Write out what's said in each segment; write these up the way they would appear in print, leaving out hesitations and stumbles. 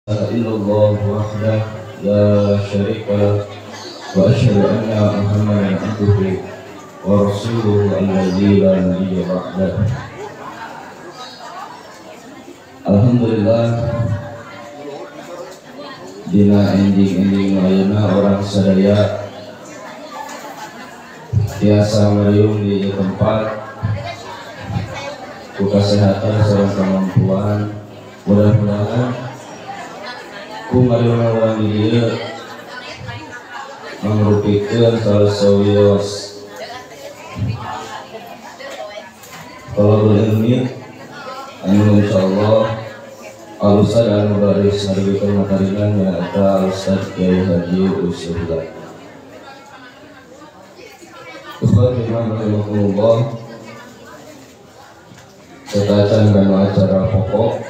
إلا الله وحده لا شريك له وأشهد أن محمدا عبده ورسوله الذي لا نبي بعده. Alhamdulillah, dina ending ayeuna orang sadaya biasa meriung di tempat ku kesehatan sareng kemampuan. Mudah-mudahan ku mariuna urang di dieu mangrupikeun salsawios kalau ilmi anu insyaallah al-ustaz dan mudaris hareukeun makaringan nyaeta al-ustaz Kiai Haji Usulullah. Ustaz rahimahullah, setacan kana acara pokok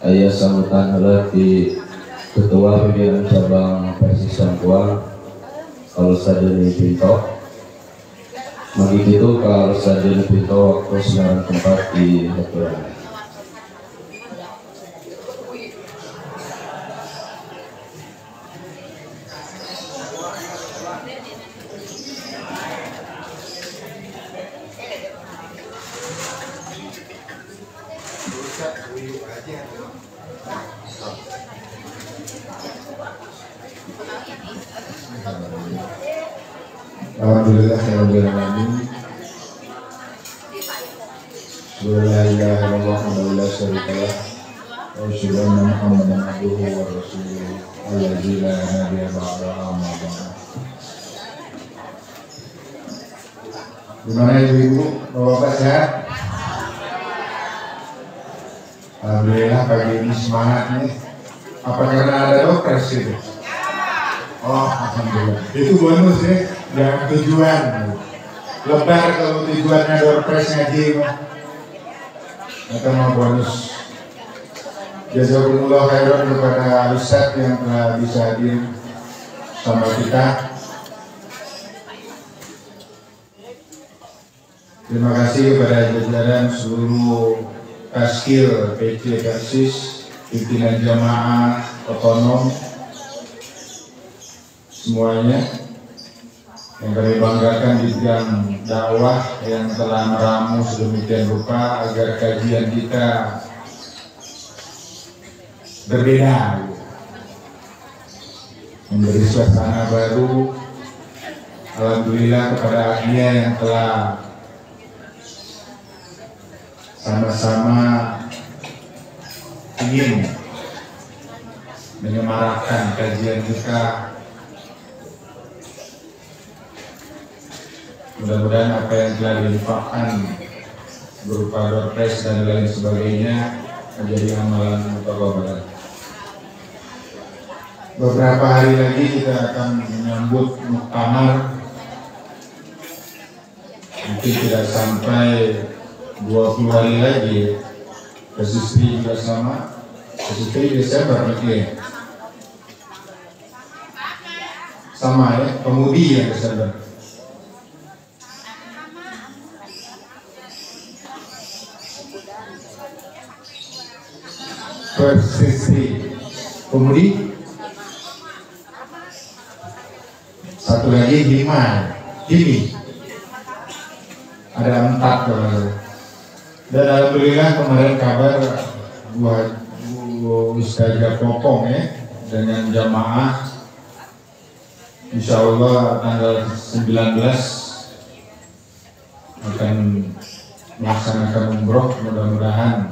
aya sambutan heula di Ketua Pimpinan Cabang Persis Sampuang Al-Ustaz Deni Pinto. Magi kitu ka Al-Ustaz Deni Pinto waktu siaran tempat di haturan. Alhamdulillahirabbil alamin. La ilaha illallah wa la syarika lah. Wa asyhadu anna Muhammadan abduhu wa rasuluhu allazi la nabiyya ba'dahu amma ba'd. Gimana ibu-ibu, bapak sehat? Alhamdulillah pagi ini semangat nih. Apa karena ada dokter sih? Oh, alhamdulillah. Itu bonus ya, jangan tujuan. Lebar kalau tujuannya doorpress ngaji mah. Itu mau bonus. Jazakumullah khairan kepada Ustaz yang telah bisa hadir sama kita. Terima kasih kepada jajaran seluruh Taskil PC Persis, pimpinan jamaah otonom, semuanya yang kami banggakan di bidang dakwah yang telah meramu sedemikian rupa agar kajian kita berbeda, memberi suasana baru. Alhamdulillah kepada Agnia yang telah sama-sama ingin menyemarakkan kajian kita. Mudah-mudahan apa yang telah diinfakkan berupa doorpress dan lain sebagainya menjadi amalan mutaqabbalan. Beberapa hari lagi kita akan menyambut muktamar, mungkin tidak sampai 20 hari lagi. Persisri juga sama, Persisri Desember lagi sama ya, pemudi yang Desember. Persisri pemudi, satu lagi Himi, ada 4 kalau. Dan alhamdulillah kemarin kabar buat Ustazah Popong ya dengan jamaah, insya Allah tanggal 19 akan melaksanakan umroh. Mudah-mudahan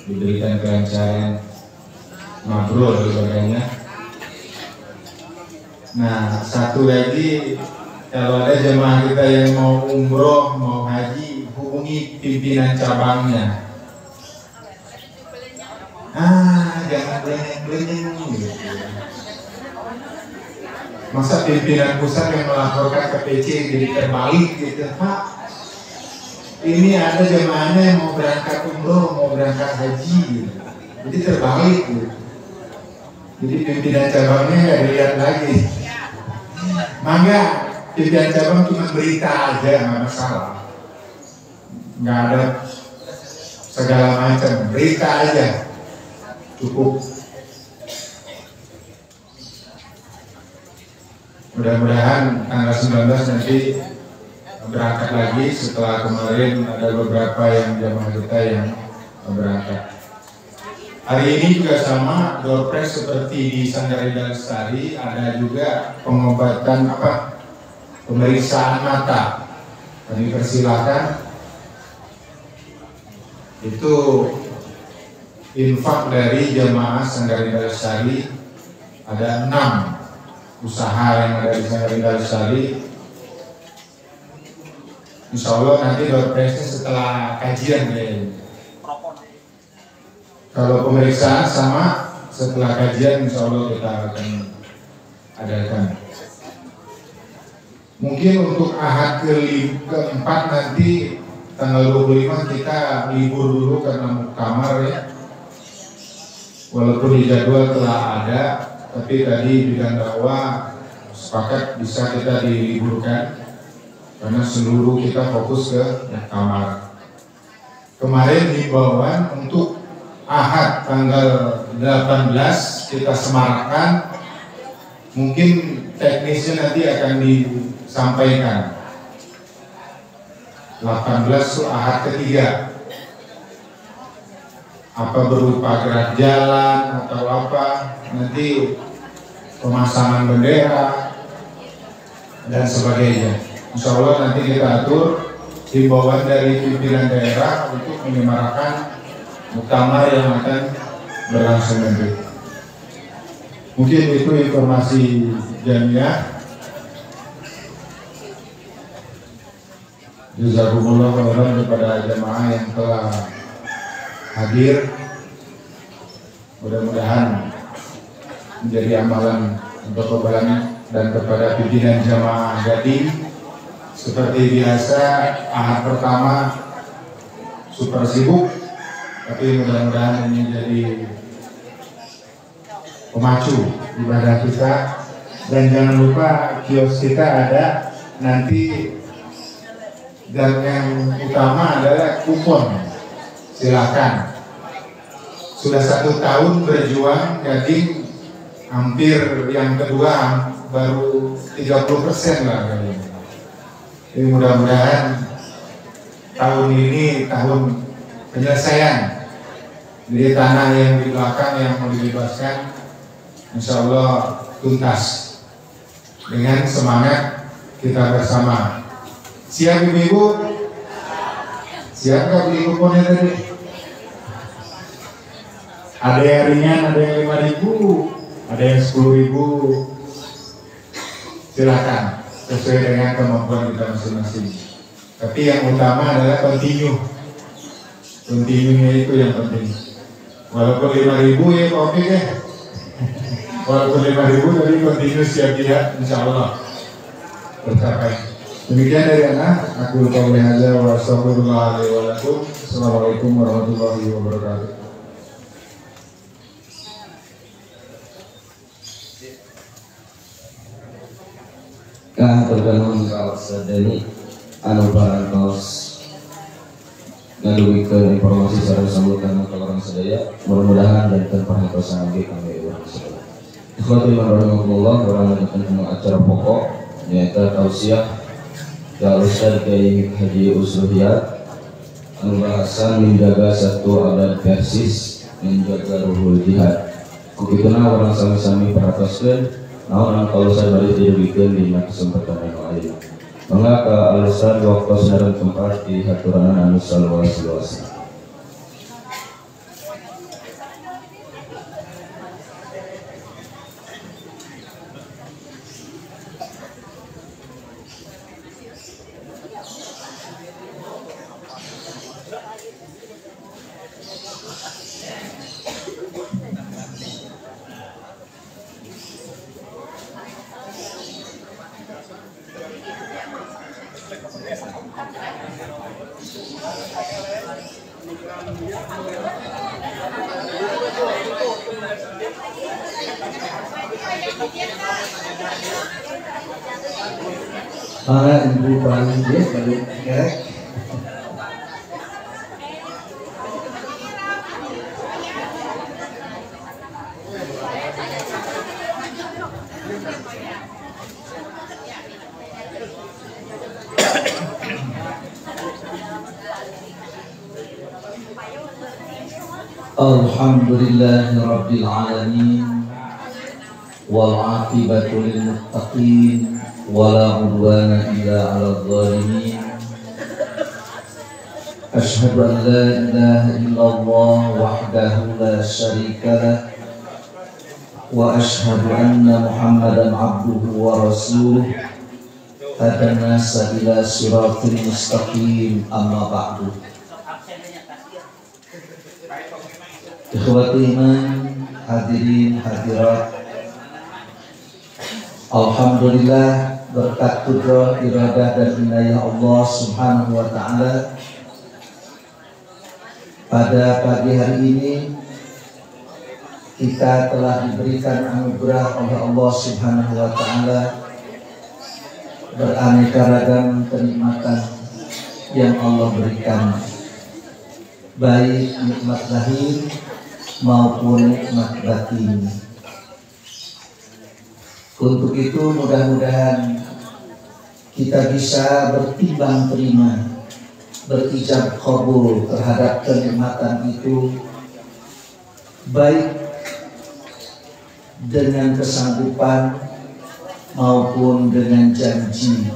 diberikan kelancaran, mabrur dan sebagainya. Nah, satu lagi, kalau ada jemaah kita yang mau umroh, mau haji, hubungi pimpinan cabangnya. Jangan beleng-beleng gitu. Masa pimpinan pusat yang melaporkan ke PC jadi terbalik gitu, Pak. Ini ada jemaahnya yang mau berangkat umroh, mau berangkat haji gitu. Jadi terbalik gitu. Jadi pimpinan cabangnya nggak dilihat lagi. Mangga pimpinan cabang cuma berita aja, nggak masalah. Nggak ada segala macam, berita aja. cukup. Mudah-mudahan tanggal 19 nanti berangkat lagi setelah kemarin ada beberapa yang jamaah kita yang berangkat. Hari ini juga sama, door prize seperti di Sanggarenda Lestari, ada juga pengobatan pemeriksaan mata. Kami persilahkan. Itu infak dari jamaah Sanggarenda Lestari, ada 6 usaha yang ada di Sanggarenda Lestari. Insya Allah nanti door prize-nya setelah kajian kayaknya. Kalau pemeriksaan sama setelah kajian, insya Allah kita akan adakan. Mungkin untuk ahad keempat nanti tanggal 25 kita libur dulu karena muktamar ya. Walaupun di jadwal telah ada, tapi tadi bidang dakwah sepakat bisa kita diliburkan karena seluruh kita fokus ke muktamar. Kemarin himbauan untuk ahad tanggal 18 kita semarakkan, mungkin teknisnya nanti akan disampaikan. 18 ahad ketiga, apa berupa gerak jalan atau apa, nanti pemasangan bendera dan sebagainya. Insya Allah nanti kita atur himbauan dari pimpinan daerah untuk menyemarakan muktamar yang akan berlangsung nanti. Mungkin itu informasi jamiah. Jazakumullah khairan kepada jamaah yang telah hadir. Mudah-mudahan menjadi amalan untuk kebaikan dan kepada pimpinan jamaah Gading. Seperti biasa, ahad pertama super sibuk, tapi mudah-mudahan ini jadi pemacu ibadah kita. Dan jangan lupa kios kita ada nanti, dan yang utama adalah kupon. Silakan. Sudah 1 tahun berjuang, Gading hampir yang kedua baru 30% lah kali ini. Jadi mudah-mudahan tahun ini tahun penyelesaian. Jadi tanah yang di belakang yang mau dibebaskan, insya Allah tuntas dengan semangat kita bersama. Siap ibu-ibu? Siap nggak beli kuponnya tadi? Ada yang ringan, ada yang 5.000, ada yang 10.000. Silakan sesuai dengan kemampuan kita masing-masing. Tapi yang utama adalah continue. Continue-nya itu yang penting. Walaupun 5.000 ya oke deh. Walaupun 5.000 tapi continue siap dia, insya Allah tercapai. Demikian dari anak. Aku qouli hadza wa astaghfirullahi wa lakum. Assalamualaikum warahmatullahi wabarakatuh. Kah tergantung kalau sedani anu barantos ngaduikeun informasi sareng sambutan ka orang sedaya, mudah-mudahan dan perhatosan lagi kami urang sedaya. Ikhwati warahmatullah, orang lanjutkan acara pokok yaitu tausiah ya Ustaz Kiai Haji Usruhiyat anu bahasan menjaga satu abad persis, menjaga ruhul jihad. Kukituna orang sami-sami perhatoskeun naon kalau saya balik dirugikan di kesempatan yang lain. Maka ke alasan waktu sedang tempat di haturan anu saluas-luas. Para ibu panitia balik kerek. Alhamdulillahi Rabbil Alamin, wal aqibatu lil muttaqin, wala udwana illa 'alal zalimin. Asyhadu an la ilaha illallah wahdahu la syarika lah, wa asyhadu anna Muhammadan abduhu wa rasuluh, hadan nasa ila siratil mustaqim, amma ba'du. Ikhwati iman, hadirin hadirat, alhamdulillah berkat qudrah, iradah dan inayah Allah Subhanahu wa taala, pada pagi hari ini kita telah diberikan anugerah oleh Allah Subhanahu wa taala beraneka ragam kenikmatan yang Allah berikan, baik nikmat lahir maupun nikmat batin. Untuk itu mudah-mudahan kita bisa bertimbang terima, berijab qabul terhadap kenikmatan itu, baik dengan kesanggupan maupun dengan janji,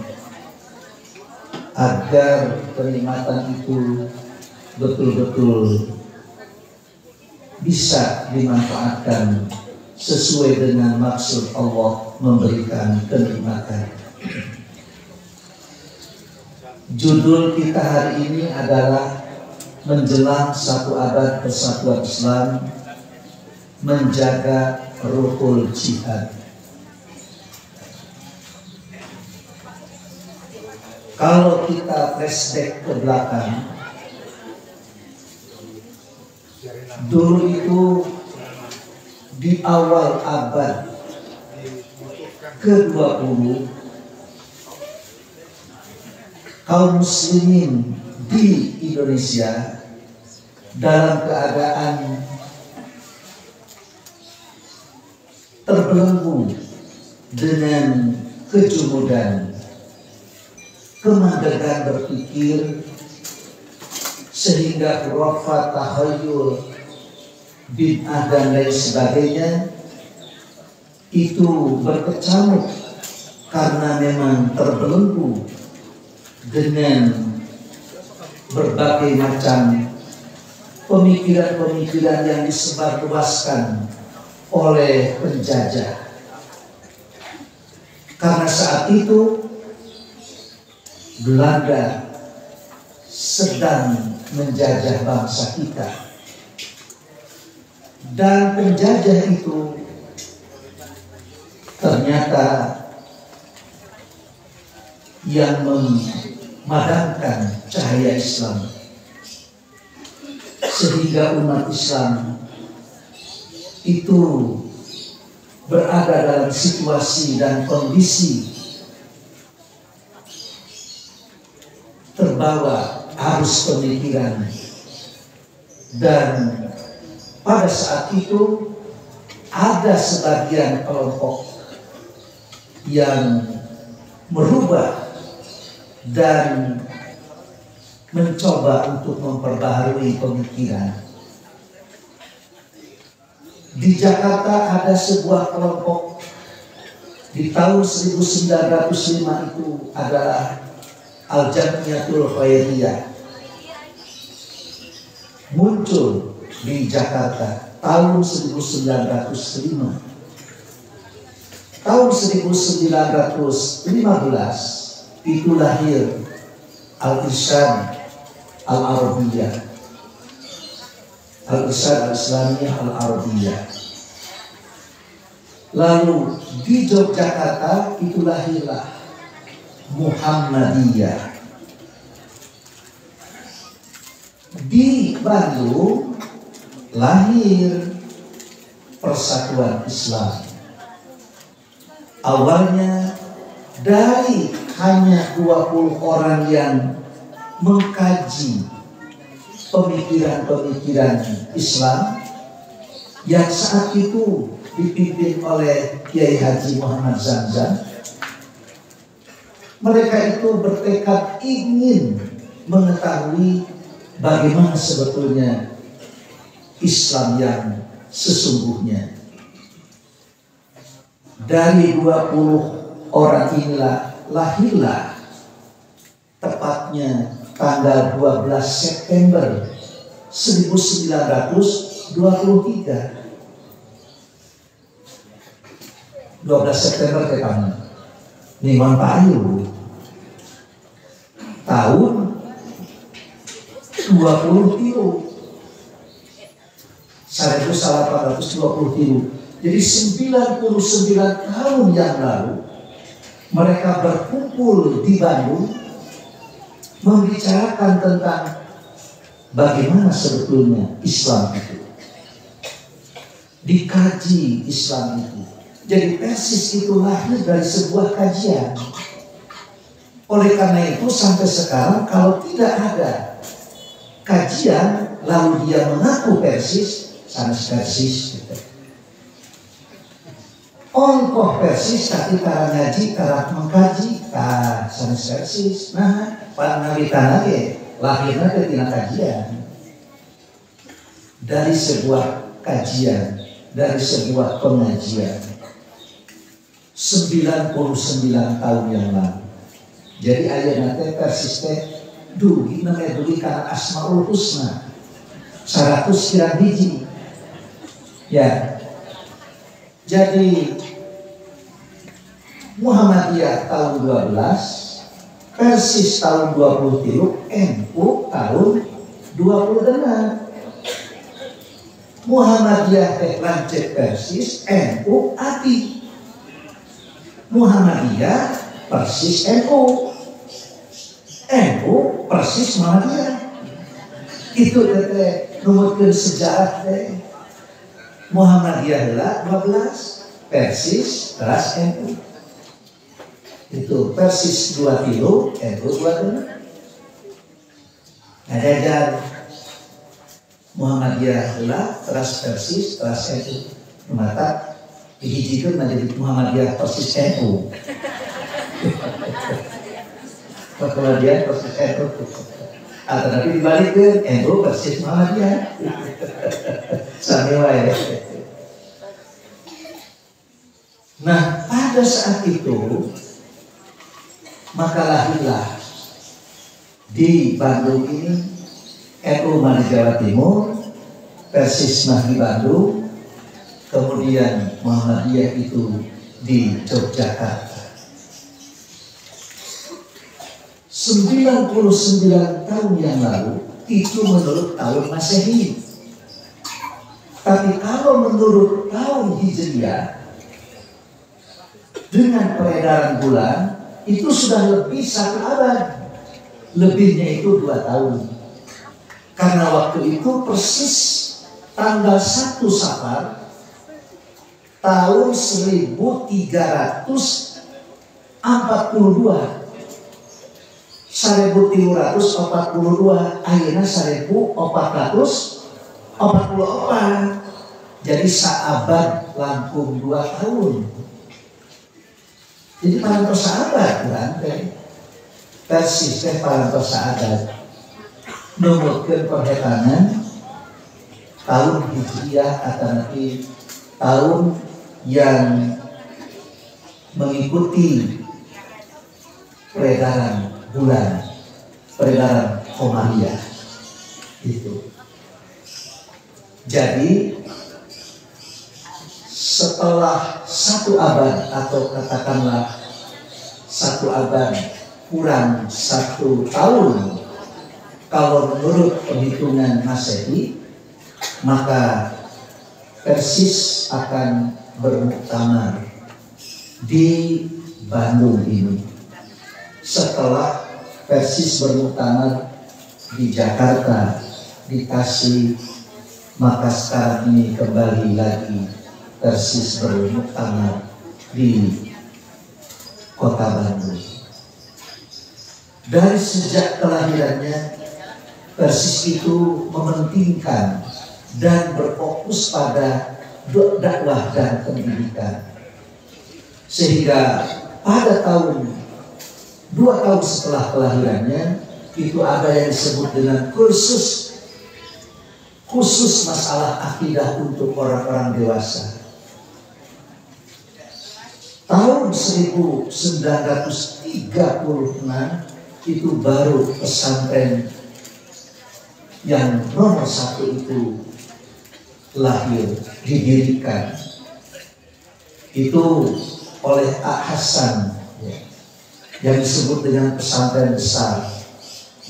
agar kenikmatan itu betul-betul bisa dimanfaatkan sesuai dengan maksud Allah memberikan kenikmatan. Judul kita hari ini adalah menjelang 1 abad persatuan Islam, menjaga ruhul jihad. Kalau kita flashback ke belakang, dulu itu di awal abad ke-20, kaum muslimin di Indonesia dalam keadaan terbelenggu dengan kejumudan, kemandegan berpikir, sehingga khurafat, takhayul, bid'ah dan lain sebagainya itu berkecamuk karena memang terbelenggu dengan berbagai macam pemikiran-pemikiran yang disebarluaskan oleh penjajah. Karena saat itu Belanda sedang menjajah bangsa kita, dan penjajah itu ternyata yang memadamkan cahaya Islam, sehingga umat Islam itu berada dalam situasi dan kondisi terbawa arus pemikiran. Dan pada saat itu ada sebagian kelompok yang merubah dan mencoba untuk memperbaharui pemikiran. Di Jakarta ada sebuah kelompok di tahun 1905 itu adalah Al-Jamiyatul Khairiyah, muncul di Jakarta tahun 1905. Tahun 1915 itu lahir Al-Irsyad Al-Arabiyah, Al-Irsyad Al-Islamiyah Al-Arabiyah. Lalu di Yogyakarta itu lahirlah Muhammadiyah. Di Bandung lahir Persatuan Islam. Awalnya dari hanya 20 orang yang mengkaji pemikiran-pemikiran Islam, yang saat itu dipimpin oleh Kiai Haji Muhammad Zamzam. Mereka itu bertekad ingin mengetahui bagaimana sebetulnya Islam yang sesungguhnya. Dari 20 orang inilah lahirlah tepatnya tanggal 12 September 1923. 12 September ke kami Ningon Payu tahun 20 1820. Jadi 99 tahun yang lalu mereka berkumpul di Bandung membicarakan tentang bagaimana sebetulnya Islam itu, dikaji Islam itu. Jadi Persis itu lahir dari sebuah kajian. Oleh karena itu sampai sekarang kalau tidak ada kajian lalu dia mengaku Persis, sanes Persis gitu. Ongkoh Persis tapi cara ngaji, cara mengkaji, sanes Persis. Nah, Pak Nabi Tanage lahirnya ketika kajian dari sebuah kajian, dari sebuah pengajian. 99 tahun yang lalu. Jadi ayat nanti Persis teh dugi namanya dugi karena Asmaul Husna 100 kirang hiji. Ya. Jadi Muhammadiyah tahun 12, Persis tahun 23, NU tahun 26. Muhammadiyah teh lancet Persis, NU ati. Muhammadiyah Persis NU, NU Persis Muhammadiyah. Itu teh numutkeun sejarah teh. Muhammadiyah lah 12, Persis teras NU. Itu Persis 2 kilo, NU 2 ada jalan Muhammadiyah lah teras Persis teras NU. Mata dihijikan menjadi Muhammadiyah Persis NU. Muhammadiyah Persis NU. Alternatif dibalikkan NU Persis Muhammadiyah. Sami wae. Nah, pada saat itu maka lahirlah di Bandung ini NU Mani Jawa Timur, Persis di Bandung, kemudian Muhammadiyah itu di Yogyakarta. 99 tahun yang lalu itu menurut tahun Masehi. Tapi kalau menurut tahun Hijriah dengan peredaran bulan itu sudah lebih 1 abad. Lebihnya itu 2 tahun. Karena waktu itu persis tanggal 1 Safar tahun 1342. 1342 ayeuna 1444. Jadi saabad langkung 2 tahun. Jadi parantos saabad kan Persis teh parantos saabad. Numutkeun perhetanan tahun Hijriah atau nanti tahun yang mengikuti peredaran bulan, peredaran Qamariyah itu. Jadi setelah 1 abad atau katakanlah 1 abad kurang 1 tahun kalau menurut perhitungan Masehi, maka Persis akan bermuktamar di Bandung ini. Setelah Persis bermuktamar di Jakarta, di Tasik, maka sekarang ini kembali lagi Persis bermuktamar di Kota Bandung. Dari sejak kelahirannya, Persis itu mementingkan dan berfokus pada dakwah dan pendidikan. Sehingga pada tahun 2 tahun setelah kelahirannya itu ada yang disebut dengan kursus khusus masalah akidah untuk orang-orang dewasa. Tahun 1936 itu baru pesantren yang nomor 1 itu lahir, didirikan. Itu oleh Ak Hasan yang disebut dengan pesantren besar.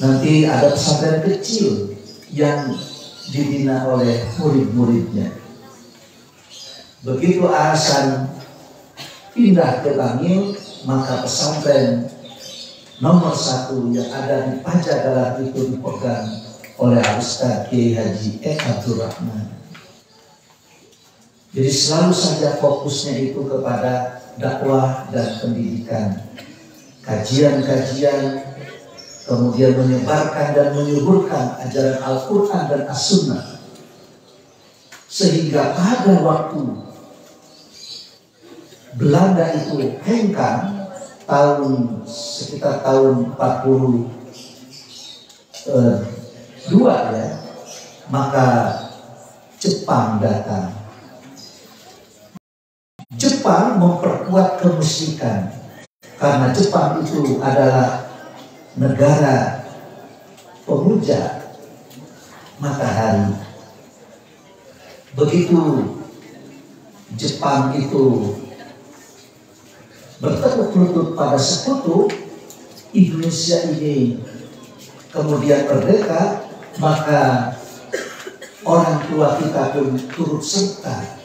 Nanti ada pesantren kecil yang dibina oleh murid-muridnya. Begitu Ak Hasan pindah ke Bangil, maka pesantren nomor 1 yang ada di Pajagalan itu dipegang oleh Ustaz Kiai Haji Abdurrahman. Jadi selalu saja fokusnya itu kepada dakwah dan pendidikan, kajian-kajian, kemudian menyebarkan dan menyuburkan ajaran Al-Quran dan As-Sunnah, sehingga pada waktu Belanda itu hengkang sekitar tahun 42 ya, maka Jepang datang. Jepang memperkuat kemusyrikan karena Jepang itu adalah negara pemuja matahari. Begitu Jepang itu bertekuk lutut pada sekutu, Indonesia ini kemudian merdeka, maka orang tua kita pun turut serta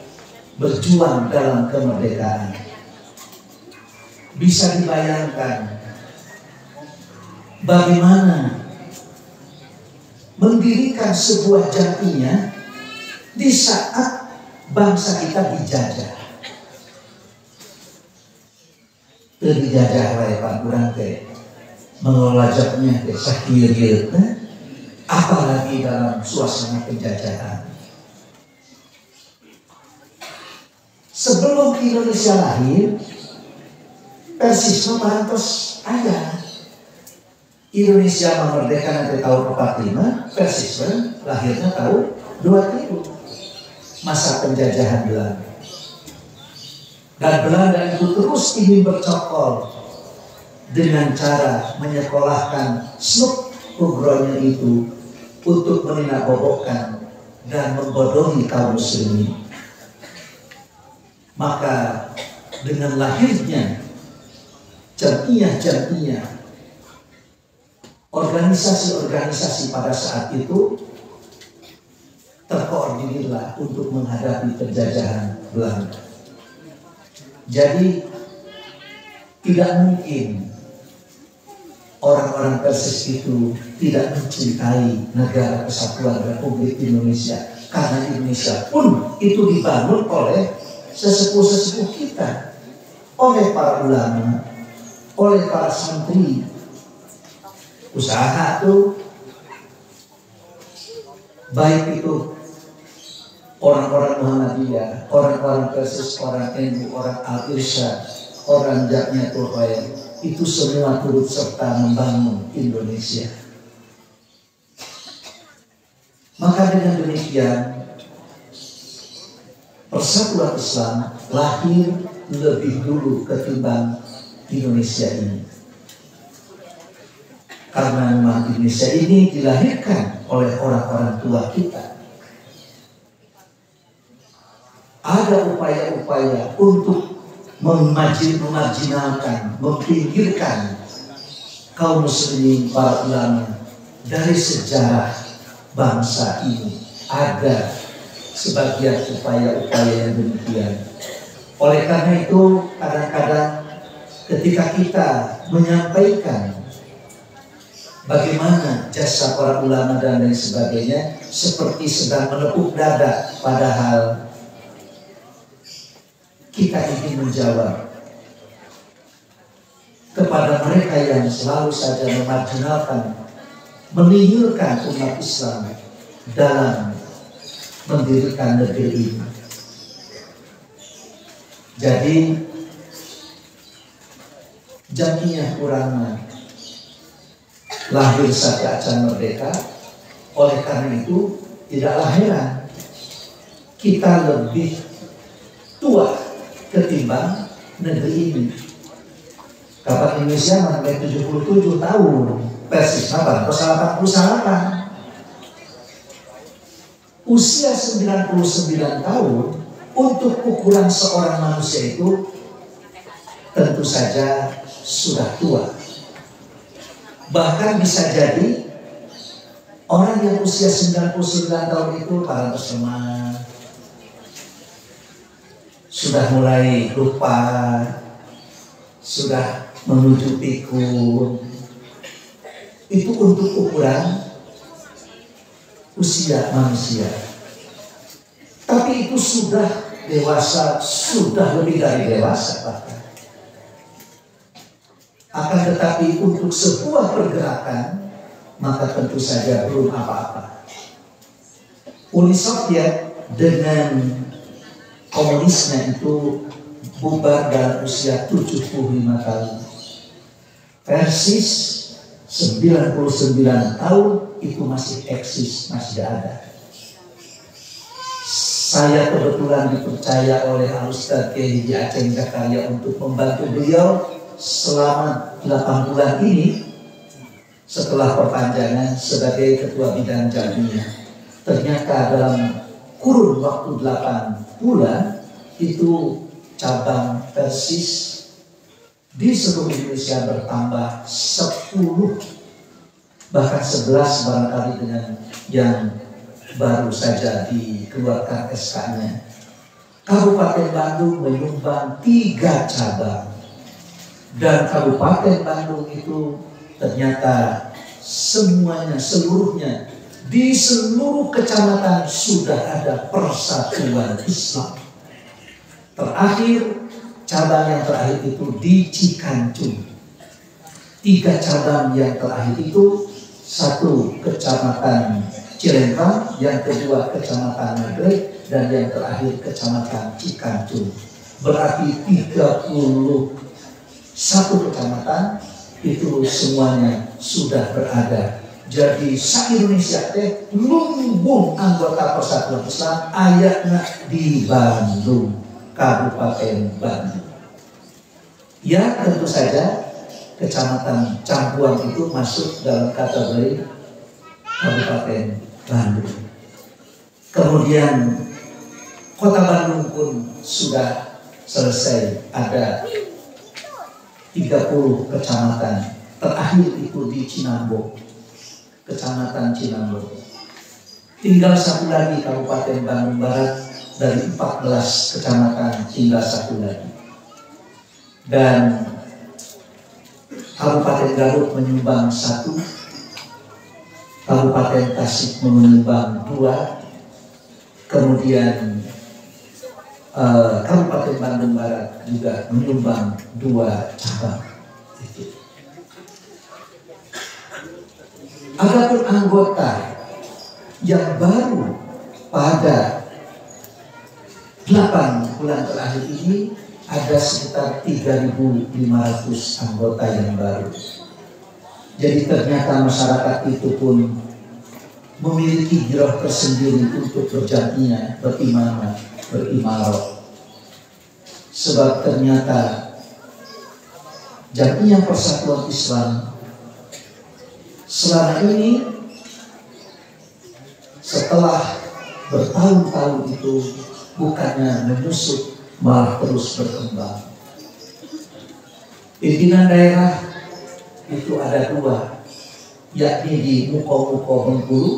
berjuang dalam kemerdekaan. Bisa dibayangkan bagaimana mendirikan sebuah jamiah di saat bangsa kita dijajah. Dijajah oleh Pak Kurang mengelola jamiah sakit, apalagi dalam suasana penjajahan. Sebelum Indonesia lahir, Persisme parantos ayah. Indonesia memerdeka nanti tahun 45, Persisme lahirnya tahun 2000, masa penjajahan Belanda. Dan Belanda itu terus ingin bercokol dengan cara menyekolahkan snuk ugronya itu untuk menindakbobokkan dan membodohi kaum muslimin. Maka dengan lahirnya jamiah-jamiah, organisasi-organisasi pada saat itu terkoordinirlah untuk menghadapi penjajahan Belanda. Jadi tidak mungkin orang-orang Persis itu tidak mencintai negara kesatuan Republik Indonesia, karena Indonesia pun itu dibangun oleh sesepuh-sesepuh kita, oleh para ulama, oleh para santri. Usaha tuh baik itu orang-orang Muhammadiyah, orang-orang Persis, orang NU, orang Al-Irsyad, orang Jamiatul Khair, itu semua turut serta membangun Indonesia. Maka dengan demikian Persatuan Islam lahir lebih dulu ketimbang Indonesia ini. Karena memang Indonesia ini dilahirkan oleh orang-orang tua kita. Ada upaya-upaya untuk memarginalkan, mempinggirkan kaum muslimin, para ulama dari sejarah bangsa ini. Ada sebagian upaya-upaya yang demikian. Oleh karena itu, kadang-kadang ketika kita menyampaikan bagaimana jasa para ulama dan lain sebagainya, seperti sedang menepuk dada, padahal kita ingin menjawab kepada mereka yang selalu saja memarginalkan, menihilkan umat Islam dalam mendirikan negeri ini. Jadi Jamiah Ulama lahir saat Aceh merdeka. Oleh karena itu tidaklah heran kita lebih tua ketimbang negeri ini. Kapan Indonesia mencapai 77 tahun, persis 88. Usia 99 tahun untuk ukuran seorang manusia itu tentu saja sudah tua. Bahkan bisa jadi orang yang usia 99 tahun itu para teman sudah mulai lupa, sudah menuju pikun. Itu untuk ukuran usia manusia. Tapi itu sudah dewasa, sudah lebih dari dewasa bahkan. Akan tetapi untuk sebuah pergerakan maka tentu saja belum apa-apa. Uni Soviet dengan komunisnya itu bubar dalam usia 75 tahun. Persis 99 tahun itu masih eksis, masih ada. Saya kebetulan dipercaya oleh Al-Ustaz Kiai Aceh Zakaria untuk membantu beliau selama 8 bulan ini setelah perpanjangan sebagai ketua bidang jamiah. Ternyata dalam kurun waktu 8 bulan itu cabang Persis di seluruh Indonesia bertambah 10, bahkan 11 barangkali dengan yang baru saja dikeluarkan SK-nya. Kabupaten Bandung menyumbang 3 cabang. Dan Kabupaten Bandung itu ternyata semuanya, seluruhnya, di seluruh kecamatan sudah ada persatuan Islam. Terakhir, cabang yang terakhir itu di Cikancung. 3 cabang yang terakhir itu, 1 kecamatan Cilengkang, yang kedua kecamatan Nagreg, dan yang terakhir kecamatan Cikancung. Berarti 31 kecamatan itu semuanya sudah berada. Jadi se-Indonesia teh lumbung anggota Persatuan Islam ayatnya di Bandung, Kabupaten Bandung. Ya tentu saja kecamatan Campuang itu masuk dalam kategori Kabupaten Bandung. Kemudian Kota Bandung pun sudah selesai, ada 30 kecamatan. Terakhir itu di Cinambo, kecamatan Cinambo. Tinggal 1 lagi Kabupaten Bandung Barat, dari 14 kecamatan tinggal 1 lagi. Dan Kabupaten Garut menyumbang 1, Kabupaten Tasik menyumbang 2, kemudian Kabupaten Bandung Barat juga menyumbang 2 cabang. Adapun anggota yang baru pada 8 bulan terakhir ini ada sekitar 3.500 anggota yang baru. Jadi ternyata masyarakat itu pun memiliki giroh tersendiri untuk berjamiah, berimamah, berimarah. Sebab ternyata Jamiah Persatuan Islam selama ini setelah bertahun-tahun itu bukannya menyusut, malah terus berkembang. Pimpinan daerah itu ada 2, yakni di Muko-Muko Bengkulu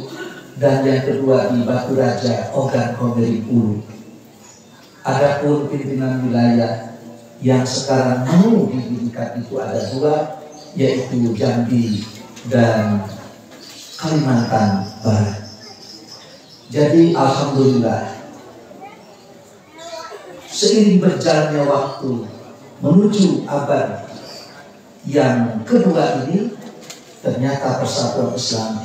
dan yang kedua di Batu Raja, Ogan Komering Ulu. Adapun pimpinan wilayah yang sekarang mau didirikan itu ada 2, yaitu Jambi dan Kalimantan Barat. Jadi alhamdulillah, seiring berjalannya waktu menuju abad yang kedua ini, ternyata Persatuan Islam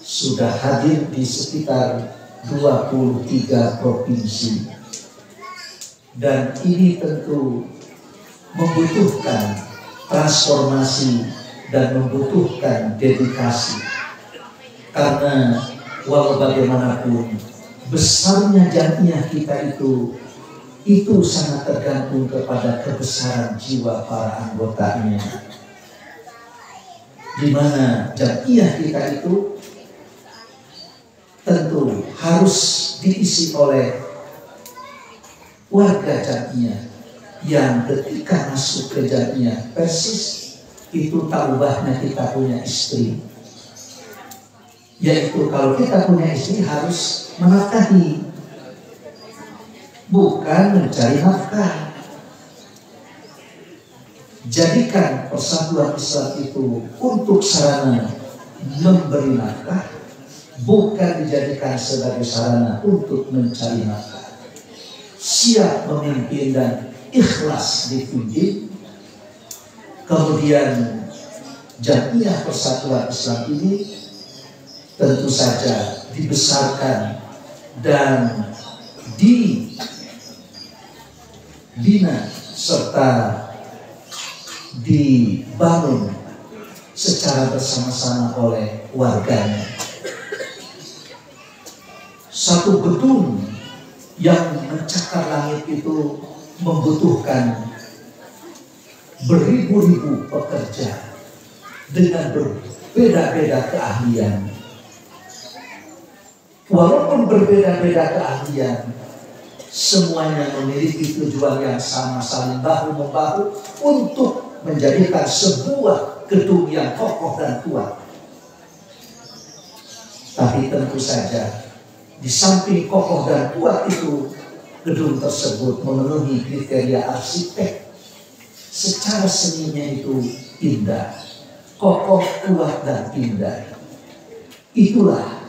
sudah hadir di sekitar 23 provinsi. Dan ini tentu membutuhkan transformasi dan membutuhkan dedikasi. Karena walau bagaimanapun besarnya jamiah kita itu sangat tergantung kepada kebesaran jiwa para anggotanya. Di mana jamiah kita itu tentu harus diisi oleh warga jamiah yang ketika masuk ke jamiah persis itu tak ubahnya kita punya istri. Yaitu kalau kita punya istri harus menafkahi, bukan mencari nafkah. Jadikan persatuan Islam itu untuk sarana memberi nafkah, bukan dijadikan sebagai sarana untuk mencari nafkah. Siap memimpin dan ikhlas dipimpin. Kemudian jamiah persatuan Islam ini tentu saja dibesarkan dan dibina serta dibangun secara bersama-sama oleh warganya. Satu gedung yang mencakar langit itu membutuhkan beribu-ribu pekerja dengan berbeda-beda keahlian. Walaupun berbeda-beda keahlian, semuanya memiliki tujuan yang sama, saling bahu-membahu untuk menjadikan sebuah gedung yang kokoh dan kuat. Tapi tentu saja, di samping kokoh dan kuat itu, gedung tersebut memenuhi kriteria arsitek. Secara seninya itu indah, kokoh, kuat, dan indah. Itulah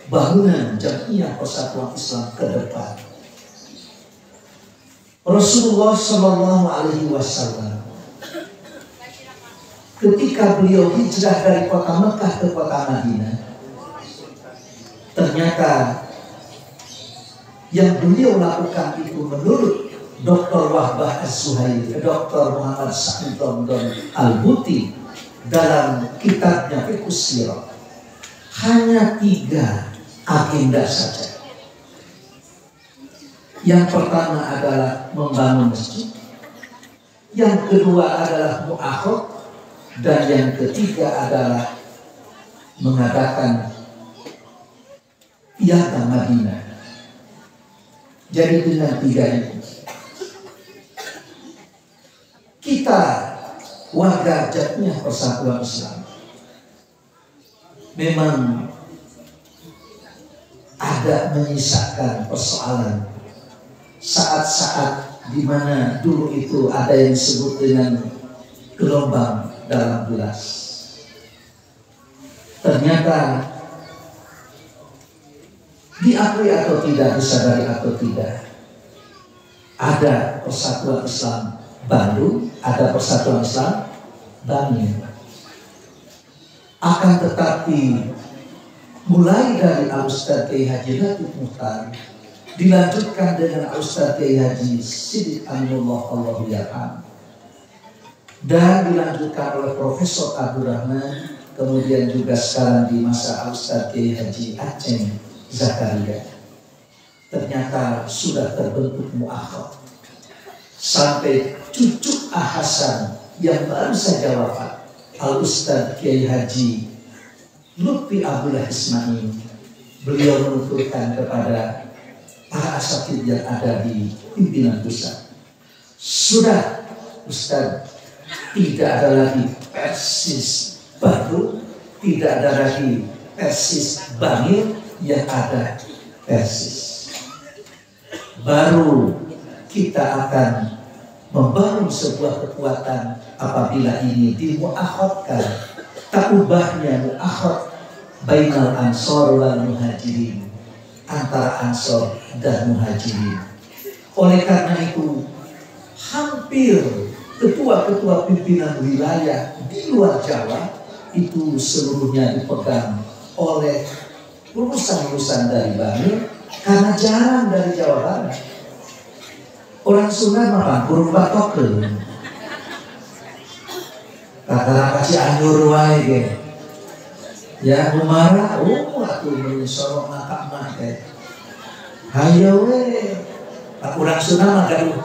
bangunan jamiah persatuan Islam ke depan. Rasulullah Shallallahu Alaihi Wasallam ketika beliau hijrah dari kota Mekah ke kota Madinah, ternyata yang beliau lakukan itu menurut Dr. Wahbah Az-Zuhairi, Dr. Muhammad Sa'id Al-Buti dalam kitabnya Fiqh Sirah, hanya 3 agenda saja. Yang pertama adalah membangun masjid, yang kedua adalah mu'akhad, dan yang ketiga adalah mengadakan piagam Madinah. Jadi dengan 3 itu kita warga jamiah persatuan Islam memang ada menyisakan persoalan saat-saat di mana dulu itu ada yang disebut dengan gelombang dalam gelas. Ternyata diakui atau tidak, disadari atau tidak, ada persatuan Islam Bandung, ada persatuan Islam Bangil. Akan tetapi mulai dari Al-Ustaz Kiai Haji Latif Muhtar, dilanjutkan dengan Al-Ustaz Kiai Haji Siddiq Aminullah Allahu Yarham, dan dilanjutkan oleh Profesor Abdurrahman, kemudian juga sekarang di masa Al-Ustaz Kiai Haji Aceh Zakaria. Ternyata sudah terbentuk mu'akhad sampai cucu Hasan yang baru saja wafat, Al-Ustaz Kiai Haji Lutfi Abdullah Ismail, beliau menuturkan kepada para asatidz yang ada di pimpinan pusat, sudah Ustaz, tidak ada lagi Persis Bandung, tidak ada lagi Persis Bangil, yang ada Persis. Baru kita akan membangun sebuah kekuatan apabila ini dimuakhadkan. Tak ubahnya muakhad bainal ansor wal muhajirin, antara ansor dan muhajirin. Oleh karena itu, hampir ketua-ketua pimpinan wilayah di luar Jawa itu seluruhnya dipegang oleh lulusan-lulusan dari Bangil, karena jarang dari Jawa Barat. Orang Sunda mah burung batok kata kasih anjur wae ge. Ya umara, atuh menyesorok ngakak mah teh. Hayo we. Urang Sunda mah gaduh.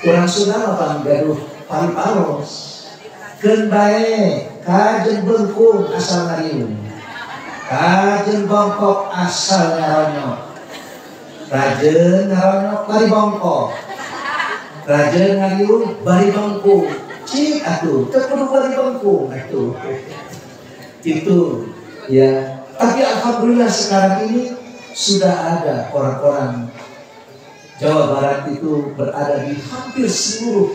Urang Sunda mah paling gaduh paling palos. Keun bae kajen bengkung asal ngariung. Kajen bongkok asal ngaronyok. Rajeun ngaronyok bari bongkok. Rajeun ngariung bari bengkung. Cik atuh, teu kudu bari bengkung atuh. Itu ya. Tapi alhamdulillah sekarang ini sudah ada orang-orang Jawa Barat itu berada di hampir seluruh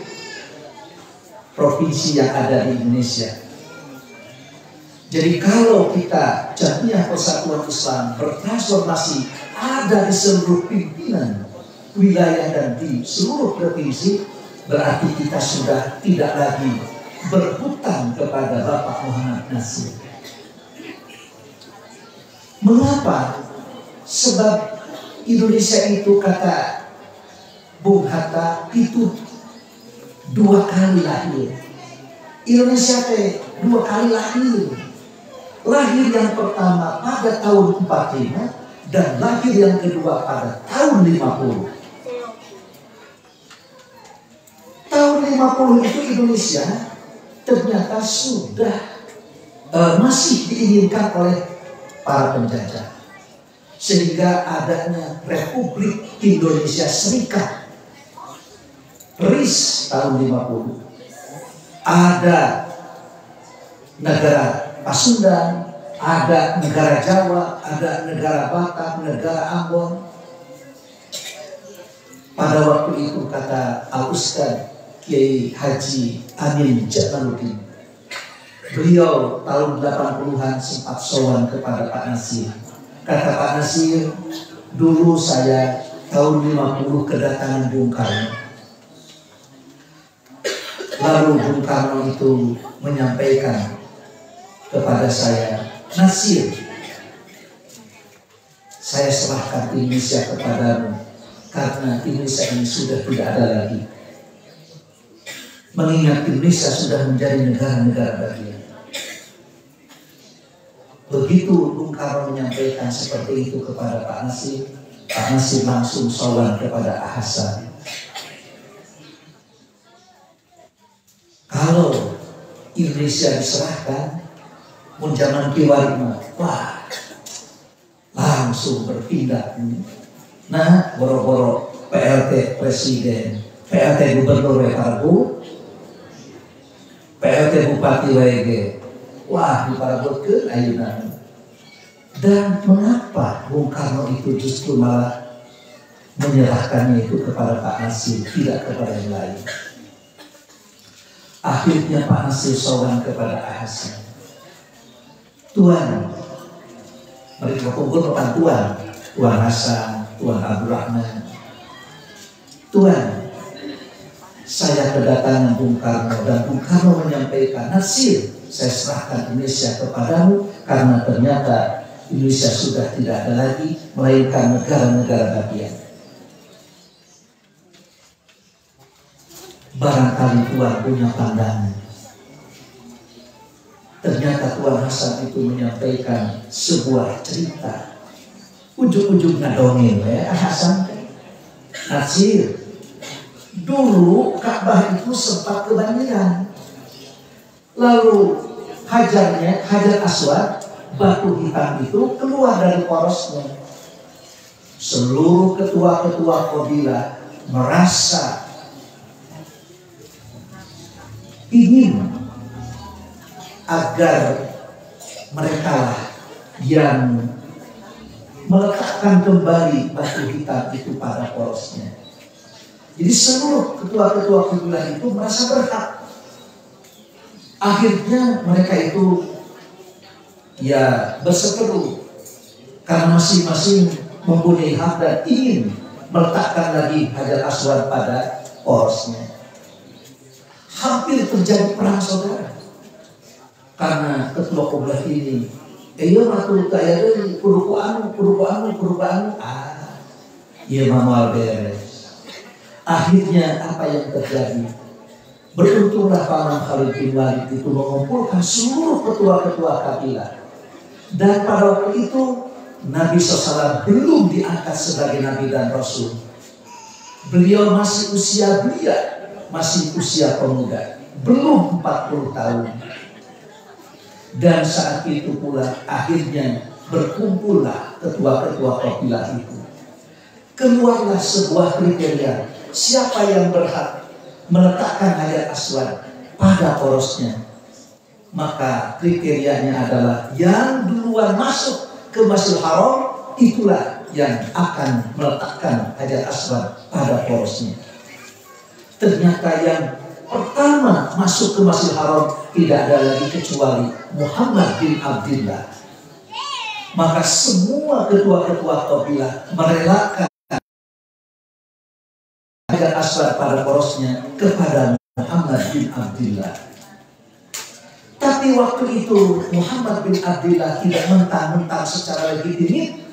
provinsi yang ada di Indonesia. Jadi kalau kita Jamiah Persatuan Islam bertransformasi ada di seluruh pimpinan wilayah dan di seluruh provinsi, berarti kita sudah tidak lagi berhutang kepada Bapak Muhammad Nasir. Mengapa? Sebab Indonesia itu kata Bung Hatta itu 2 kali lahir. Indonesia teh 2 kali lahir. Lahir yang pertama pada tahun 45 dan lahir yang kedua pada tahun 50. Tahun 50 itu Indonesia ternyata sudah masih diinginkan oleh para penjajah. Sehingga adanya Republik Indonesia Serikat. RIS tahun 50. Ada negara Pasundan, ada negara Jawa, ada negara Batak, negara Ambon. Pada waktu itu kata Al-Ustaz Kiai Haji Amin Jamaluddin, beliau tahun 80-an sempat sowan kepada Pak Nasir. Kata Pak Nasir, dulu saya tahun 50 kedatangan Bung Karno. Lalu Bung Karno itu menyampaikan kepada saya, Nasir, saya serahkan Indonesia kepadamu karena Indonesia ini sudah tidak ada lagi. Mengingat Indonesia sudah menjadi negara-negara bagian. Begitu Bung Karno menyampaikan seperti itu kepada Pak Nasir langsung sowan kepada Hasan. Kalau Indonesia diserahkan, zaman Kiwari wah, langsung berpindah. Nah, boro-boro PLT Presiden, PLT Gubernur Parbu, PLT Bupati WG. Wah, diparabotkeun ayeuna. Dan mengapa Bung Karno itu justru malah menyerahkannya itu kepada Pak Nasir, tidak kepada yang lain? Akhirnya Pak Nasir sowan kepada Hasan. Tuan, mereka kumpul tentang Tuan Hasan, Tuan Abdurrahman. Tuan, saya kedatangan Bung Karno dan Bung Karno menyampaikan, Nasir, saya serahkan Indonesia kepadamu karena ternyata Indonesia sudah tidak ada lagi, melainkan negara-negara bagian. Barangkali Tuan punya pandangan. Ternyata Tuan Hasan itu menyampaikan sebuah cerita. Ujung-ujungnya dongeng ya Hasan. Nasir, dulu Ka'bah itu sempat kebanjiran. Lalu Hajar Aswad, batu hitam itu keluar dari porosnya. Seluruh ketua-ketua kabilah merasa ingin agar mereka lah yang meletakkan kembali batu hitam itu pada porosnya. Jadi seluruh ketua-ketua kabilah itu merasa berhak. Akhirnya mereka itu ya berseteru karena masing-masing mempunyai hak dan ingin meletakkan lagi Hajar Aswad pada porosnya. Hampir terjadi perang saudara karena ketua kabilah ini iya matul kaya deui kudu anu iya mamual beres. Akhirnya apa yang terjadi? Beruntunglah Paman Khalid bin Walid itu mengumpulkan seluruh ketua-ketua kabilah. Dan pada waktu itu Nabi SAW belum diangkat sebagai Nabi dan Rasul. Beliau masih usia belia, masih usia pemuda, belum 40 tahun. Dan saat itu pula akhirnya berkumpullah ketua-ketua kabilah itu. Keluarlah sebuah kriteria, siapa yang berhak meletakkan Hajar Aswad pada porosnya. Maka kriterianya adalah yang duluan masuk ke Masjidil Haram, itulah yang akan meletakkan Hajar Aswad pada porosnya. Ternyata yang pertama masuk ke Masjidil Haram tidak ada lagi kecuali Muhammad bin Abdullah. Maka semua ketua-ketua kabilah merelakan Hajar Aswad pada porosnya kepada Muhammad bin Abdullah. Tapi waktu itu Muhammad bin Abdullah tidak mentang-mentang secara legitimit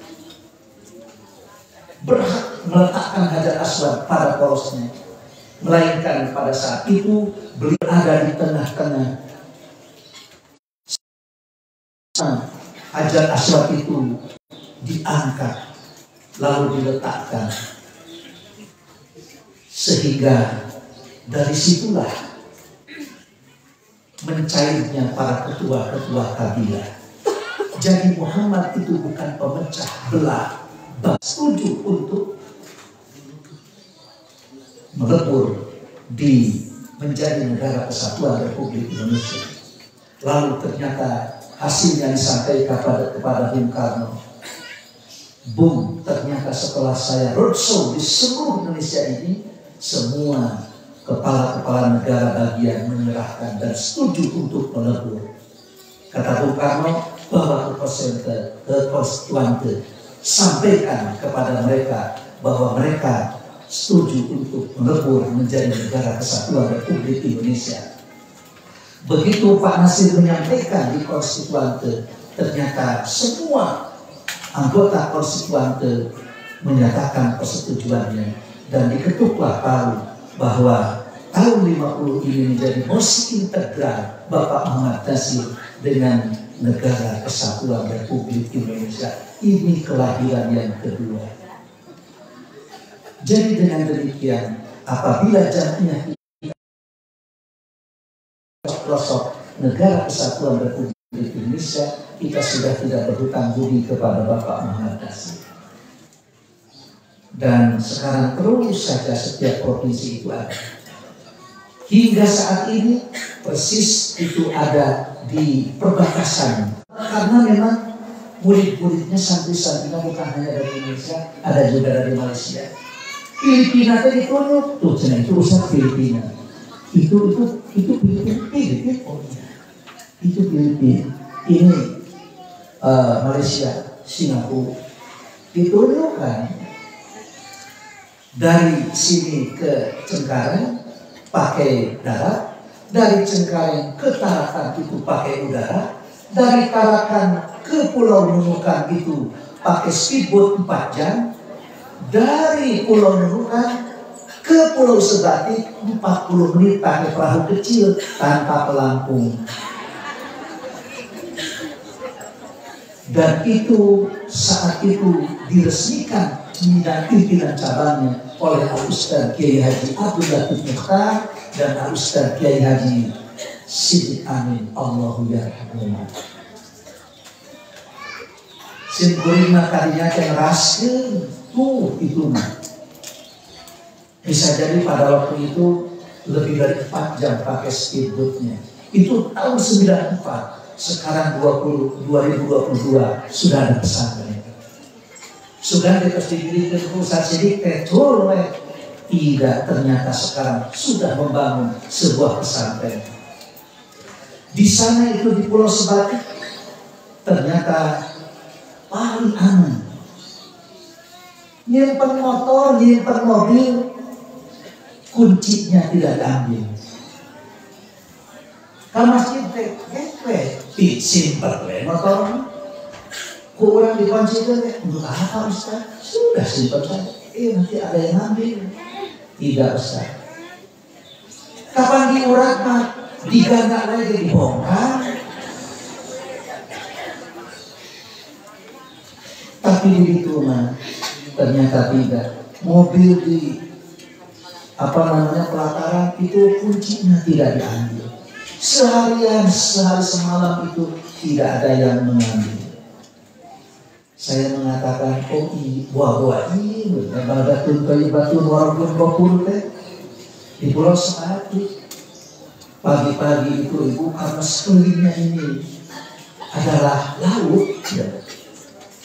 berhak meletakkan Hajar Aswad pada porosnya, melainkan pada saat itu beliau ada di tengah-tengah. Hajar Aswad itu diangkat lalu diletakkan, sehingga dari situlah mencairnya para ketua-ketua kabilah. Jadi Muhammad itu bukan pemecah belah, setuju untuk melebur di menjadi negara kesatuan Republik Indonesia. Lalu ternyata hasilnya disampaikan kepada Bung Karno. Bung, ternyata setelah saya roadshow di seluruh Indonesia ini, semua kepala-kepala negara bagian menyerahkan dan setuju untuk melebur. Kata Bung Karno, bahwa ke konstituante sampaikan kepada mereka bahwa mereka setuju untuk melebur menjadi negara kesatuan Republik Indonesia. Begitu Pak Nasir menyampaikan di konstituante, ternyata semua anggota konstituante menyatakan persetujuannya, dan diketuklah palu bahwa tahun 50 ini menjadi mosi integral Bapak Muhammad Nasir dengan negara kesatuan Republik Indonesia. Ini kelahiran yang kedua. Jadi dengan demikian, apabila jadinya pelosok negara kesatuan Republik Indonesia, kita sudah tidak berhutang budi kepada Bapak Muhammad Nasir. Dan sekarang terus saja setiap provinsi itu ada. Hingga saat ini persis itu ada di perbatasan. Karena memang murid-muridnya santri-santrinya bukan hanya dari Indonesia, ada juga dari Malaysia. Filipina tadi ditunjuk tuh, itu urusan Filipina. Itu Filipina. Oh iya, itu Filipina. Ini Malaysia, Singapura. Ditunjukkan dari sini ke Cengkareng pakai darat, dari Cengkareng ke Tarakan itu pakai udara, dari Tarakan ke Pulau Nunukan itu pakai speedboat 4 jam, dari Pulau Nunukan ke Pulau Sebatik 40 menit pakai perahu kecil tanpa pelampung. Dan itu saat itu diresmikan pimpinan cabangnya oleh Al-Ustaz Kiai Haji Abdul Latif Mukhtar dan Al-Ustaz Kiai Haji Siddiq Amin. Allahu yarhamuhum. Simkulina kalinya yang raskeun tuh itu mah. Bisa jadi pada waktu itu lebih dari 4 jam pakai speedboatnya. Itu tahun 94. Sekarang 2022 sudah ada pesantren. Sudah dikasih pusat sidik betul, tidak, ternyata sekarang sudah membangun sebuah pesantren. Di sana itu di Pulau Sebatik ternyata paling aman. Nyimpen motor, nyimpen mobil, kuncinya tidak diambil. Kalau masjid simpen motor, kurang dikunci untuk apa Ustaz? Sudah simpen saja. Nanti ada yang ambil. Tidak Ustaz. Kapan diurat mah digandak lagi dibongkar. Tapi di itu mah ternyata tidak. Mobil di pelataran itu kuncinya tidak diambil. Sehari semalam itu tidak ada yang mengambil. Saya mengatakan, oh iya, buah ini, badatun kayu batun walaupun bapur teh di Pulau Sepati. Pagi-pagi itu ibu karena sekelilingnya ini adalah laut, ya.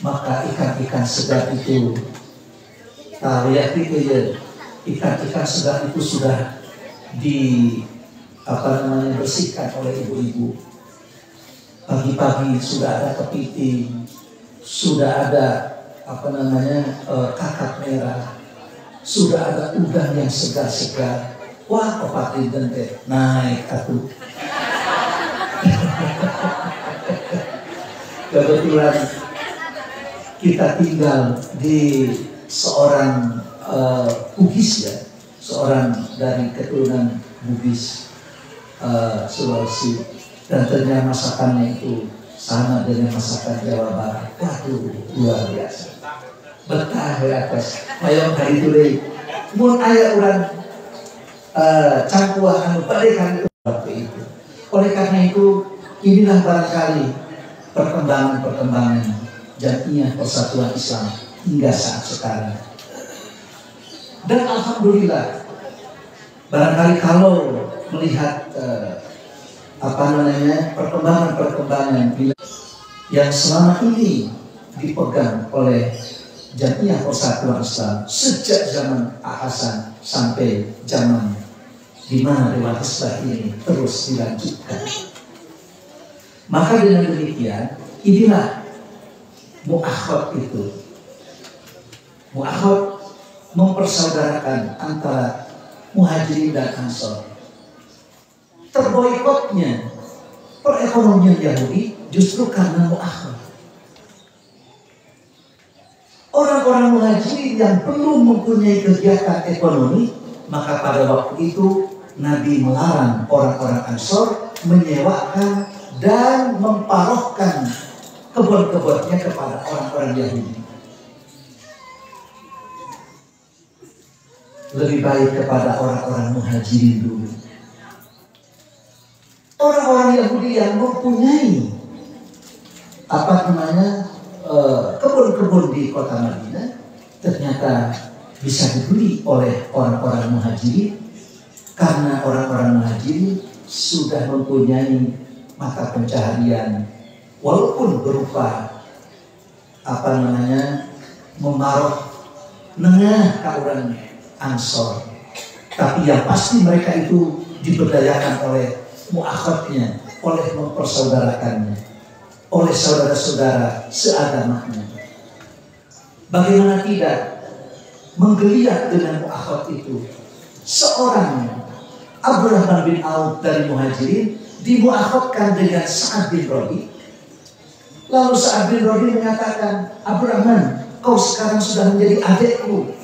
Maka ikan-ikan segar itu, ya ikan-ikan segar itu sudah bersihkan oleh ibu-ibu. Pagi-pagi sudah ada kepiting, sudah ada kakap merah, sudah ada udang yang segar-segar. Wah, opat dinten teh naik atuh. Kebetulan kita tinggal di seorang Bugis, ya, seorang dari keturunan Bugis Sulawesi, dan ternyata masakannya itu sama dengan masakan Jawa Barat. Waduh, luar biasa. Betah ya atas. Mayong hari itu deh. Mun aya urang cangkuah anu padekan waktu itu. Oleh karena itu, inilah barangkali perkembangan Jamiah Persatuan Islam hingga saat sekarang. Dan alhamdulillah, barangkali kalau melihat perkembangan yang selama ini dipegang oleh Jamiah Persatuan Islam sejak zaman Hasan sampai zaman di mana Dewan Hizbah ini terus dilanjutkan. Maka dengan demikian, inilah mu'akhad itu. Mu'akhad mempersaudarakan antara Muhajirin dan Ansor. Terboikotnya perekonomian Yahudi justru karena mu'akhad. Orang-orang Muhajirin yang belum mempunyai kegiatan ekonomi, maka pada waktu itu Nabi melarang orang-orang Ansor menyewakan dan memparohkan kebun-kebunnya kepada orang-orang Yahudi. Lebih baik kepada orang-orang Muhajirin dulu. Orang-orang Yahudi yang mempunyai kebun-kebun di kota Madinah ternyata bisa dibeli oleh orang-orang Muhajirin, karena orang-orang Muhajirin sudah mempunyai mata pencaharian walaupun berupa memaruh nengah ke orang Ansor, tapi yang pasti mereka itu diberdayakan oleh mu'akhadnya, oleh mempersaudarakannya, oleh saudara-saudara seagamanya. Bagaimana tidak menggeliat dengan mu'akhad itu? Seorang Abdurrahman bin Auf dari Muhajirin dimu'akhadkan dengan Sa'ad bin Rabi. Lalu Sa'ad bin Rabi mengatakan, Abdurrahman, kau sekarang sudah menjadi adikku.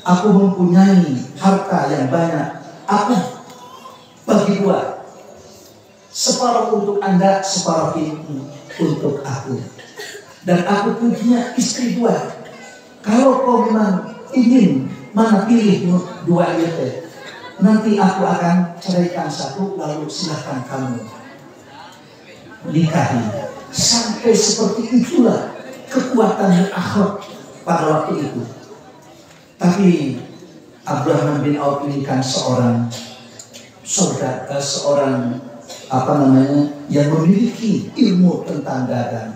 Aku mempunyai harta yang banyak. Aku bagi dua. Separuh untuk Anda, separuh untuk aku. Dan aku punya istri dua. Kalau kau memang ingin mana pilih dua itu, nanti aku akan ceraikan satu, lalu silahkan kamu nikahi. Sampai seperti itulah kekuatan akhlak pada waktu itu. Tapi Abdurrahman bin Auf ini kan seorang yang memiliki ilmu tentang dagang.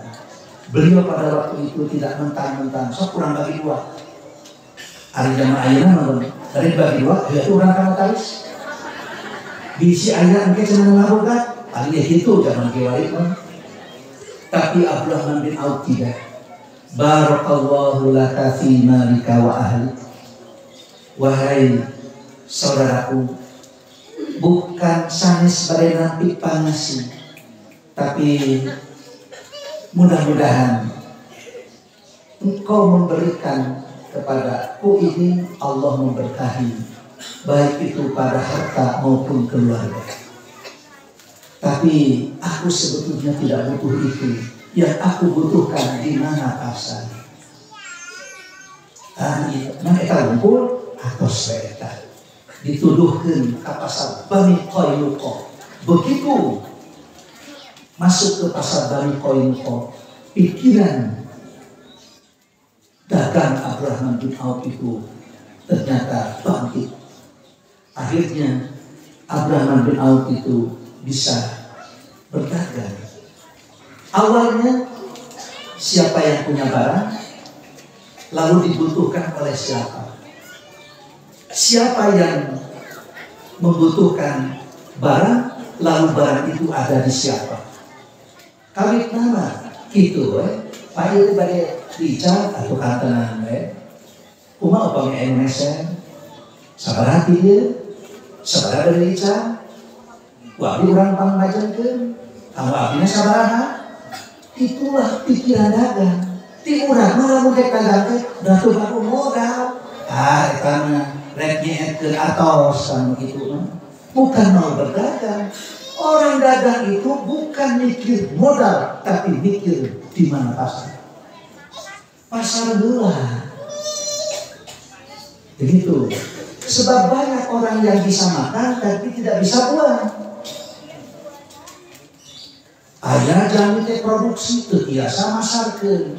Beliau pada waktu itu tidak mentang-mentang, so kurang bagi dua. Hari zaman ayeuna dari bagi dua, dia itu orang kamataris. Bisi ayah engke cenah ngaboga, ari itu zaman kiwari mah. Tapi Abdurrahman bin Auf tidak. Barakallahu laka fi malika wa ahli. Wahai saudaraku, bukan sanes pada nampik panasi, tapi mudah-mudahan engkau memberikan kepadaku ini, Allah memberkahi, baik itu pada harta maupun keluarga. Tapi aku sebetulnya tidak butuh itu. Yang aku butuhkan di mana pasar. Nah eta unggul atau eta dituduhkan ke pasar Bani Qainuqa. Begitu masuk ke pasar Bani Qainuqa, pikiran dagang Abdurrahman bin Auf itu ternyata bangkit. Akhirnya Abdurrahman bin Auf itu bisa berdagang. Awalnya siapa yang punya barang, lalu dibutuhkan oleh siapa? Siapa yang membutuhkan barang, lalu barang itu ada di siapa? Kawit nama gitu, Pak itu pada dicat atau kata Uma upami Indonesia, sabar hati dia, sabar dari dicat, wabi orang pangmajankeun, kamu abinya sabaraha, itulah pikiran dagang. Ti urang mah lamun rek dagang teh datu baru modal, eta mah rek nyeetkeun atos kan begitu mah. Bukan mau berdagang. Orang dagang itu bukan mikir modal, tapi mikir di mana pasar. Pasar gelap. Begitu. Sebab banyak orang yang bisa makan tapi tidak bisa buang. Aya jami teh produksi teu tiasa masarkeun.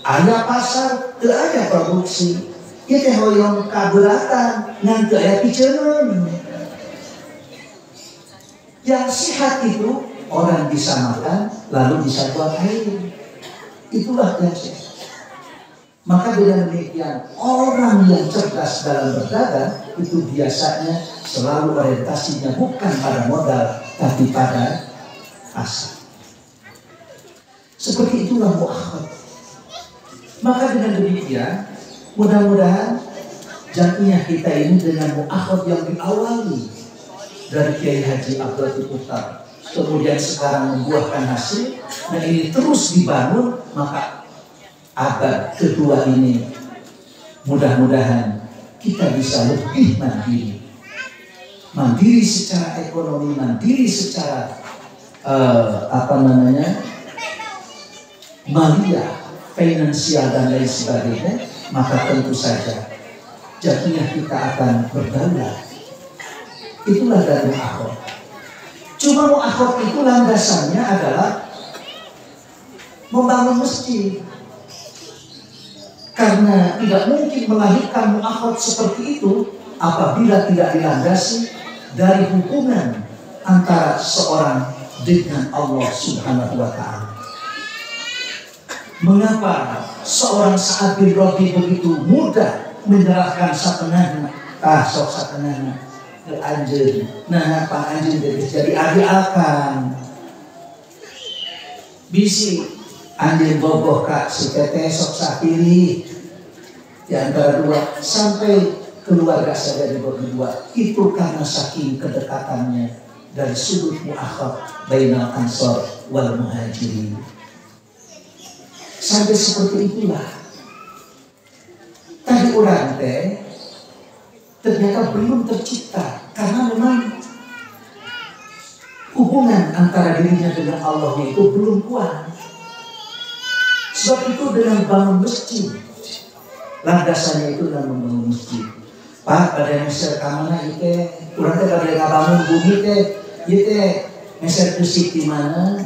Aya pasar teu aya produksi. Ieu teh hoyong kaberatan ngan teu aya piceun. Yang sehat itu orang bisa makan lalu bisa buang air. Itulah yang sehat. Maka dengan demikian orang yang cerdas dalam berdagang itu biasanya selalu orientasinya bukan pada modal tapi pada pasar. Seperti itulah mu'akhad. Maka dengan demikian mudah-mudahan jamiah kita ini dengan mu'akhad yang diawali dari Kiai Haji Abdul Putar, kemudian sekarang membuahkan hasil, dan ini terus dibangun, maka abad kedua ini mudah-mudahan kita bisa lebih mandiri, mandiri secara ekonomi, mandiri secara malia, finansial dan lain sebagainya, maka tentu saja jadinya kita akan berdaulat. Itulah dari mu'akhad. Cuma mu'akhad itu landasannya adalah membangun masjid. Karena tidak mungkin melahirkan mu'akhad seperti itu apabila tidak dilandasi dari hubungan antara seorang dengan Allah Subhanahu wa Ta'ala. Mengapa seorang Sa'ad bin Rabi begitu mudah menyerahkan satengahnya, sok satengahnya ke anjeun, nah pak anjeun jadi adi akan bisi anjeun boboh kak si teteh sok sapilih di antara dua sampai keluarga saja dibagi dua. Itu karena saking kedekatannya dari sudut mu'akhad bainal ansor wal muhajirin. Sampai seperti itulah tadi orang teh ternyata belum tercipta karena memang hubungan antara dirinya dengan Allah itu belum kuat. Sebab itu dengan bangun masjid, landasannya itu dengan membangun masjid. Pak pada meser kamana itu, kurang teh pada ngabangun bumi teh, itu meser bersih di mana,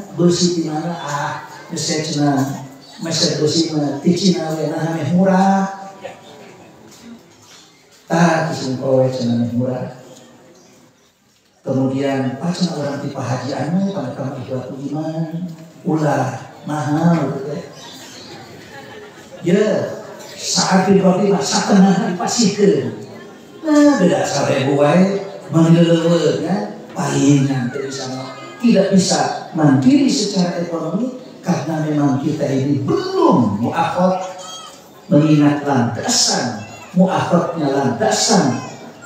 meser cina, meser bersih mana, ticina wena meh murah. Tak disungkowe cenah murah. Kemudian pacan orang tipe hajiannya pada kami ikhwatul iman ulah mahal gitu. Ya saat dibagi satengah dipasihkeun. Nah beda 1000 wae mengeleuweun ya palingan teu bisa tidak bisa mandiri secara ekonomi karena memang kita ini belum mu'akhad mengingat landasan mu'akhadnya, landasan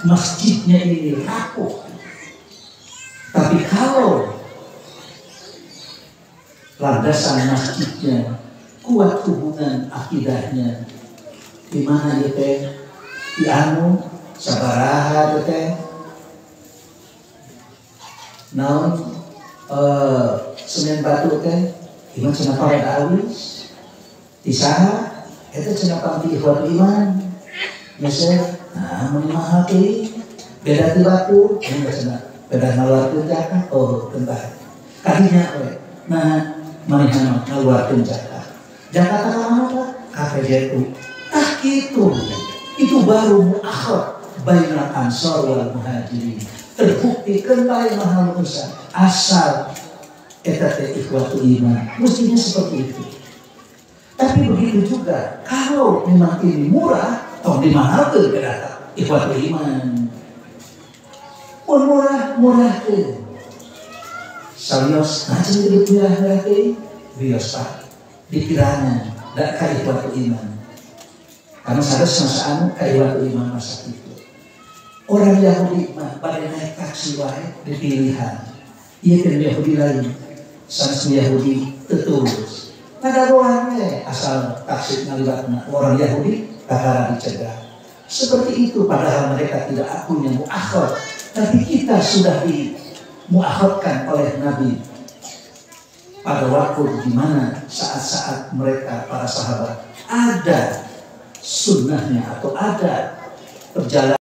masjidnya ini rapuh. Tapi kalau landasan masjidnya kuat, hubungan akidahnya di mana ya teh di anu sabaraha teh naon Semen Batu teh iman cenah pada awis di saha eta cenah panti ikhwatul iman geser, nah menimah hati, beda tilaku, beda ngaluarkeun zakat, oh tentang kadinya we, nah manehna ngaluarkeun zakat. Zakat apa? KPJU. Gitu. Itu baru mu'akhad bainal ansar wal muhajirin. Terbukti kembali mahal usaha asal eta teh ikhwatul iman. Mestinya seperti itu. Tapi begitu juga kalau memang ini murah, tong dimahalkeun ke data ikhwatul iman. Pun murah ke. Salios ngajeng duit murah ke bios Pak. Dikiranya dak ka ikhwatul iman. Karena sadar semasaanu ka ikhwatul iman masa itu. Orang Yahudi mah pada naik taksi wae dipilihan. Ieu kan Yahudi lain. Sanes Yahudi terus. Ngadaroan we asal taksi ngalibatna orang Yahudi kakara dicegah. Seperti itu padahal mereka tidak punya mu'akhad. Tapi kita sudah dimu'akhadkan oleh Nabi pada waktu di mana saat-saat mereka para sahabat ada sunnahnya atau ada perjalanan